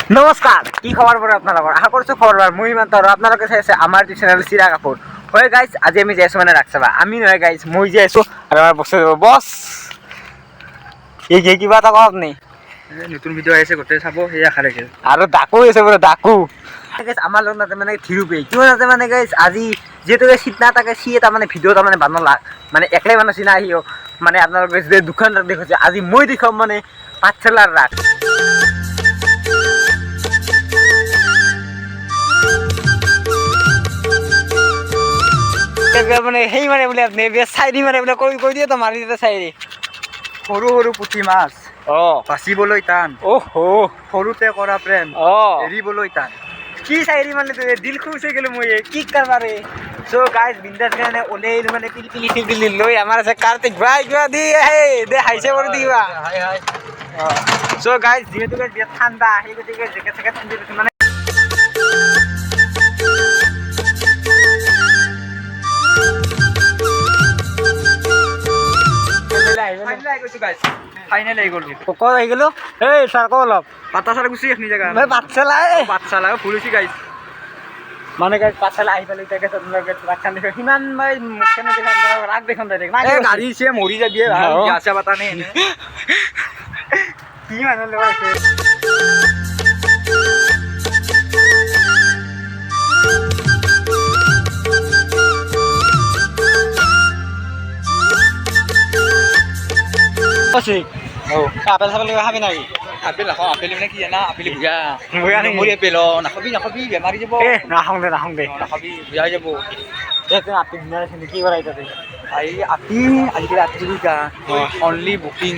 নমস্কাৰ, কি খবৰ বাৰু আপোনালোকৰ? আশা কৰিছোঁ খবৰ ভাল। মই ইমান আৰু আপোনালোকে চাই আছে আমাৰ চেনেল চিৰা কাপোৰ। হয় গাইজ, আজি আমি যাই আছোঁ মানে ৰাখচাবা। আমি নহয় গাইজ, মই যাই আছোঁ আৰু আমাৰ বছ বছ কিবা এটা কওক নি? নতুন ভিডিঅ' আহিছে, গোটেই চাব, সেই আশা ৰাখিছে। আৰু ডাকু আছে বোলে ডাকু। আমাৰ লগত তাতে মানে থিৰুপে কিয় তাতে মানে গাইজ আজি যিহেতু চিট না তাকে সি এটা মানে ভিডিঅ' এটা মানে বানলা মানে একলাই মানে চিনা আহিও মানে আপোনালোকে যে দোকানদাৰ দেখুৱাইছে আজি মই দেখাম মানে পাঠশালাৰ ৰাস। মানে সেই মানে বোলে আপনি চাইৰি মানে বোলে কৈ দিয়ে তো মাৰি দিয়ে চাইৰি। সৰু সৰু পুঠি মাছ বাচিবলৈ টান, সৰুতে কৰা প্ৰেম এৰিবলৈ টান। কি চাইৰি মানে দিল খুশ হৈ গেলো মই কি কাৰবাৰে। চ' গাইজ বিন্দাছ কাৰণে ওলাই আহিলো মানে পিলপিলি লৈ আমাৰ আছে কাৰ্তিক ভাই কিবা দি দে হাইছে কৰি দি কিবা। চ' গাইজ যিহেতু বিৰাট ঠাণ্ডা সেই গতিকে জেকেট চেকেট পিন্ধি লৈছো মানে ফাইনেল আহি গ'লো। ক'ত আহি গ'লো? এই ছাৰ ক'ত অলপ পাতাচাৰা গুচি এখনি জেগা পাঠশালা ফুৰিছি গাইছ মানে গাইজ পাঠশালা আহি পেলাই এতিয়া ৰাখান দেখো সিমান মই মুখখনে দেখাম ৰাগ দেখাম ডাইৰেক্ট গাড়ী চে মৰি যাবি বিয়া পাতা নে কি মানুহ লগাইছে। আপেল চাপেল খাবি নাকি? আপেল নাখাওঁ, আপেল মানে কি জানা, আপেল বুঢ়া নেকি? আপেল নাখাবি বেমাৰী যাব, নাখাওঁ দে নাখাবি বুঢ়া যাব। আপেল কি কৰা এতিয়া আজিকালি আপেল অনলি বুকিং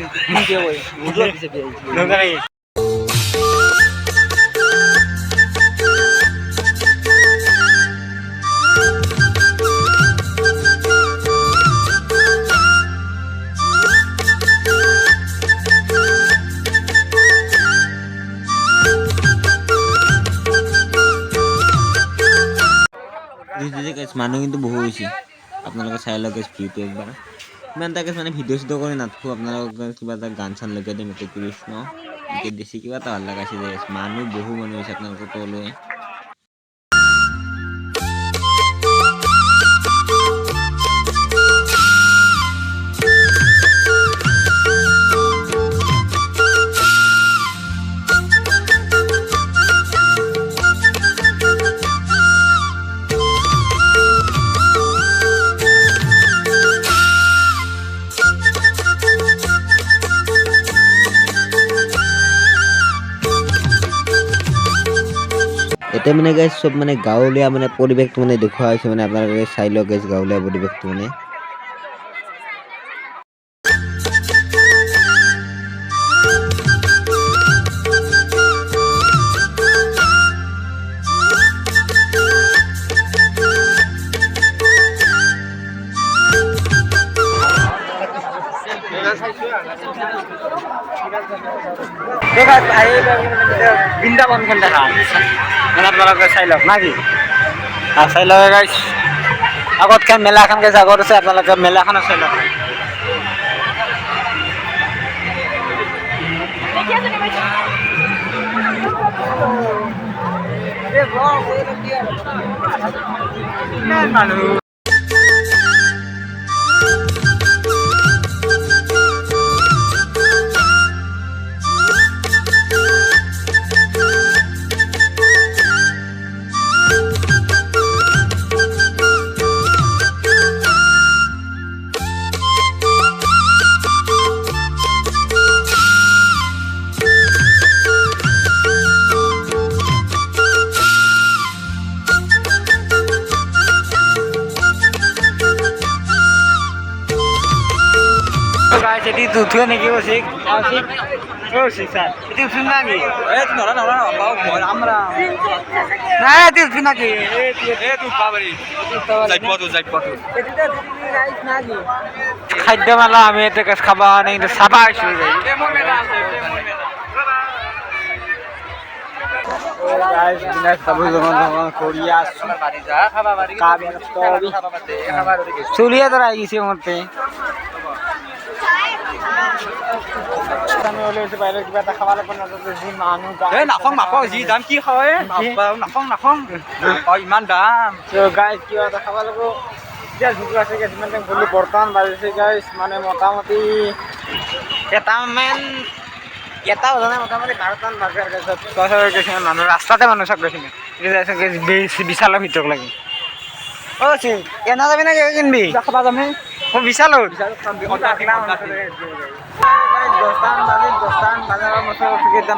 মানুহ কিন্তু বহু হৈছে আপোনালোকে চাই লওক ভিডিঅ'টো একবাৰ ইমান এটা মানে ভিডিঅ' চিডিঅ' কৰি নাথাকোঁ আপোনালোকে কিবা এটা গান চান লগাই দিম এতিয়া কৃষ্ণ এতিয়া বেছি কিবা এটা ভাল লগাইছে যে মানুহ বহু মানুহ হৈছে আপোনালোকৰ তলুৱে এতিয়া মানে গাইজ চব মানে গাঁৱলীয়া মানে পৰিৱেশটো মানে দেখুওৱা হৈছে মানে আপোনালোকে চাই লওক গাইজ গাঁৱলীয়া পৰিৱেশটো মানে বৃন্দাবনখন দেখা মানে আপোনালোকে চাই লওক নাকি চাই লওক গাইজ আগতখন মেলাখন গাইছে আগত আছে আপোনালোকে মেলাখনত চাই লওক মানুহ Jadi tujuan nih kau sih, oh sih sah, itu film lagi. নৰা বাও মই আমরা Nah itu film lagi. তুই বাবারি যাইপটো খাদ্য মেলা আমি এটা খাবা নাই কিন্তু চাবা আইছো গাইস দিনাস তাবু জমন কোরিয়া বাড়ি যা খাবা বাড়ি চুলিয়া তোরা আইছে মতে আমি ওলাই আছো বাহিৰত কিবা এটা খাব লাগিব নাযাওঁ যি মানুহ এই নাখং নাখং যি দাম কি খায় নাখং নাখং ইমান দাম গাইজ কিবা এটা খাব লাগিব এতিয়া জোক আছে যিমান টাইম গ'লো বৰ্তমান বাজিছে গাইজ মানে মোটামুটি এটা বজা নাই মোটামুটি 12টামান বাজে আৰু কিছুমান মানুহ ৰাস্তাতে মানুহ চাক গৈছিলে বিশালৰ ভিতৰত লাগি অ' চিং এনা যাবি নে কিবা কিনিবি খাবা যামে মই বিশালত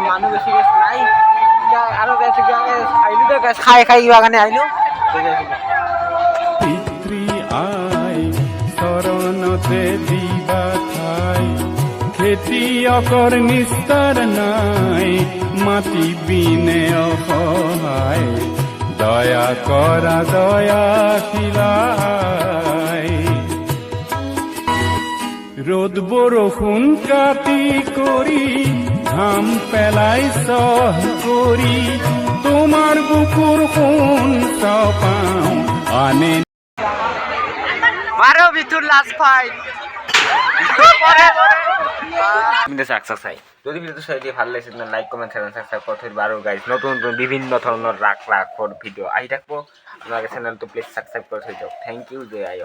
মানুহ বেছি গেছ নাই আৰু আহিলো দে খাই কিবা কাৰণে আহিলো পিতৃ আই চৰণতে দিবা ঠাই খেতিয়কৰ নিস্তাৰ নাই মাটি বিনে অসহায় দয়া কৰা দয়াশীলাই ৰ'দ বৰষুণ কাটি কৰি ঘাম পেলাই চহ কৰি তোমাৰ বুকুৰ সোণ পাওঁ আনে মারো ভিতর লাস্ট ফাইট চাই যদি ভিডিওটো চাই দিয়ে ভাল লাগিছে তেনে লাইক কমেন্ট চ্যানেল সাবস্ক্রাইব করতে পারো গাইজ নতুন নতুন বিভিন্ন ধরনের রাখ ভিডিও আহি থাকবো আপনার চ্যানেলটো প্লিজ সাবস্ক্রাইব করে থৈ দিয়ক থ্যাংক ইউ জয় আই